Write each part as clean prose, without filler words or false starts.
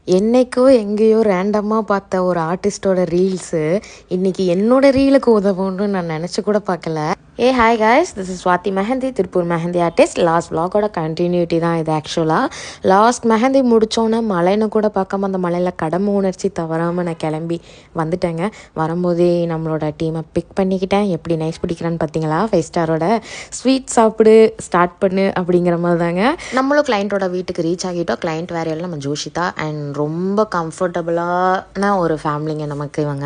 என்னைக்கோ எங்கேயோ ரேண்டமாக பார்த்த ஒரு ஆர்டிஸ்டோட ரீல்ஸு இன்னைக்கு என்னோட ரீலுக்கு உதவும்னு நான் நினச்சி கூட பார்க்கல. Hi guys, this is Swathi mehndi, Tiruppur mehndi artist. Last vlog-ஓட கண்டினியூட்டி தான் இது. ஆக்சுவலாக லாஸ்ட் மெஹந்தி முடித்தோன்னே மழைன்னு கூட பார்க்காம அந்த மலையில் கடமை உணர்ச்சி தவறாமல் நான் கிளம்பி வந்துட்டேங்க. வரும்போதே நம்மளோட டீமை பிக் பண்ணிக்கிட்டேன். எப்படி நைஸ் பிடிக்கிறேன்னு பார்த்தீங்களா? 5 ஸ்டாரோட ஸ்வீட் சாப்பிடு ஸ்டார்ட் பண்ணு அப்படிங்கிற மாதிரி தாங்க. நம்மளும் கிளைண்ட்டோட வீட்டுக்கு ரீச் ஆகிட்டோம். கிளைண்ட் வேறையில் நம்ம ஜோஷிதா அண்ட் ரொம்ப கம்ஃபர்டபுளான ஒரு ஃபேமிலிங்க நமக்கு இவங்க.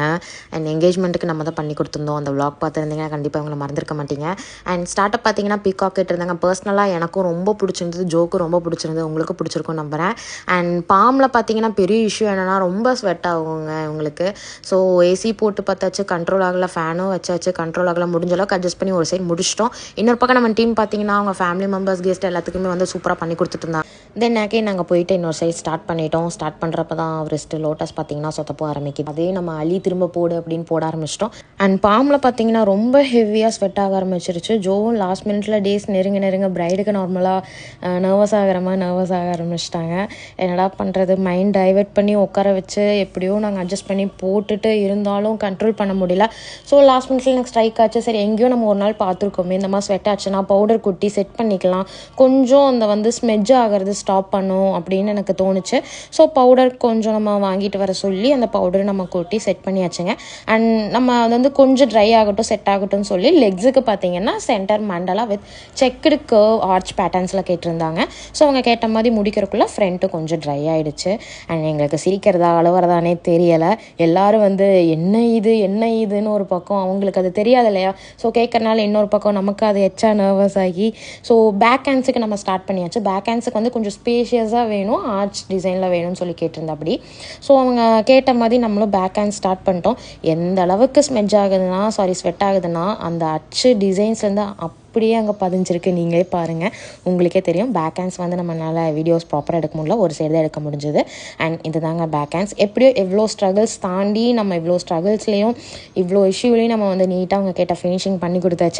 அண்ட் என்கேஜ்மெண்ட்டுக்கு நம்ம தான் பண்ணி கொடுத்துருந்தோம். அந்த vlog பார்த்துருந்தீங்கன்னா கண்டிப்பாக இவங்களை மறந்துருக்க மாட்டீங்க. அண்ட் ஸ்டார்ட் அப் பார்த்தீங்கன்னா பீகாக் இருந்தாங்க. பர்சனலாக எனக்கும் ரொம்ப பிடிச்சிருந்தது, ஜோக்கும் ரொம்ப பிடிச்சிருந்தது, உங்களுக்கு பிடிச்சிருக்கும் நம்புகிறேன். அண்ட் பாமில் பார்த்தீங்கன்னா பெரிய இஷ்யூ என்னென்னா ரொம்ப ஸ்வெட் ஆகுங்க இவங்களுக்கு. ஸோ ஏசி போட்டு பார்த்தாச்சு, கண்ட்ரோல் ஆகலை. ஃபேனும் வச்சாச்சு, கண்ட்ரோல் ஆகலை. முடிஞ்ச அளவுக்கு அட்ஜஸ்ட் பண்ணி ஒரு சைடு முடிச்சிட்டோம். இன்னொரு பக்கம் நம்ம டீம் பார்த்தீங்கன்னா அவங்க ஃபேமிலி மெம்பர்ஸ், கெஸ்ட் எல்லாத்துக்குமே வந்து சூப்பராக பண்ணி கொடுத்துட்டு இருந்தாங்க. தென் நாங்கள் போயிட்டு இன்னொரு சைடு ஸ்டார்ட் பண்ணிட்டோம். ஸ்டார்ட் பண்ணுறப்ப தான் ரெஸ்ட்டு லோட்டஸ் பார்த்தீங்கன்னா சொத்தப்போ ஆரம்பிக்குது. அதே நம்ம அலி திரும்ப போடு அப்படின்னு போட ஆரம்பிச்சிட்டோம். அண்ட் பாமில் பார்த்தீங்கன்னா ரொம்ப ஹெவியாக ஸ்வெட் ஆக ஆரம்பிச்சிருச்சு. ஜோவும் லாஸ்ட் மினிட்ல டேஸ் நெருங்க பிரைடுக்கு நார்மலாக நர்வஸ் ஆக ஆரம்பிச்சிட்டாங்க. என்னடா பண்ணுறது, மைண்ட் டைவெர்ட் பண்ணி உட்கார வச்சு எப்படியோ நாங்கள் அட்ஜஸ்ட் பண்ணி போட்டுட்டு இருந்தாலும் கண்ட்ரோல் பண்ண முடியல. ஸோ லாஸ்ட் மினிட்ல எனக்கு ஸ்ட்ரைக் ஆச்சு. சரி, எங்கேயோ நம்ம ஒரு நாள் பார்த்துருக்கோமே, இந்த மாதிரி ஸ்வெட் ஆச்சுன்னா பவுடர் கொட்டி செட் பண்ணிக்கலாம், கொஞ்சம் அந்த வந்து ஸ்மெட்ஜ் ஆகிறது ஸ்டாப் பண்ணும் அப்படின்னு எனக்கு தோணுச்சு. ஸோ பவுடர் கொஞ்சம் நம்ம வாங்கிட்டு வர சொல்லி அந்த பவுடரை நம்ம கொட்டி செட் பண்ணியாச்சுங்க. அண்ட் நம்ம அது வந்து கொஞ்சம் ட்ரை ஆகட்டும், செட் ஆகட்டும்னு சொல்லி லெக்ஸுக்கு பார்த்தீங்கன்னா centre mandala with checked curve arch பேட்டர்ன்ஸில் கேட்டிருந்தாங்க. ஸோ அவங்க கேட்ட மாதிரி முடிக்கிறதுக்குள்ள ஃப்ரண்ட்டு கொஞ்சம் ட்ரை ஆகிடுச்சு. அண்ட் எங்களுக்கு சிரிக்கிறதா அழுவுறதானே தெரியலை. எல்லோரும் வந்து என்ன இதுன்னு ஒரு பக்கம், அவங்களுக்கு அது தெரியாது இல்லையா? ஸோ கேட்கறனால இன்னொரு பக்கம் நமக்கு அது எச்சா நர்வஸ் ஆகி ஸோ பேக் ஹேண்ட்ஸுக்கு நம்ம ஸ்டார்ட் பண்ணியாச்சு. பேக் ஹேண்ட்ஸுக்கு வந்து கொஞ்சம் ஸ்பேஷியஸாக வேணும், ஆர்ச் டிசைனில் வேணும்னு சொல்லி கேட்டிருந்தா அப்படி. ஸோ அவங்க கேட்ட மாதிரி நம்மளும் பேக் ஹேண்ட் ஸ்டார்ட் பண்ணிட்டோம். எந்த அளவுக்கு ஸ்வெட் ஆகுதுன்னா அந்த அச்சு டிசைன்ஸ்லேருந்து அப்படியே அங்கே பதிஞ்சிருக்கு. நீங்களே பாருங்கள், உங்களுக்கே தெரியும். பேக் ஹேண்ட்ஸ் வந்து நம்மளால் வீடியோஸ் ப்ராப்பராக எடுக்க முடியல, ஒரு சைடு தான் எடுக்க முடிஞ்சது. அண்ட் இது தாங்க பேக் ஹேண்ட்ஸ். எப்படியோ எவ்வளோ ஸ்ட்ரகிள்ஸ் தாண்டி நம்ம இவ்வளோ ஸ்ட்ரகிள்ஸ்லேயும் இவ்வளோ இஷ்யூலையும் நம்ம வந்து நீட்டாக அவங்க கேட்ட ஃபினிஷிங் பண்ணி கொடுத்தாச்சு.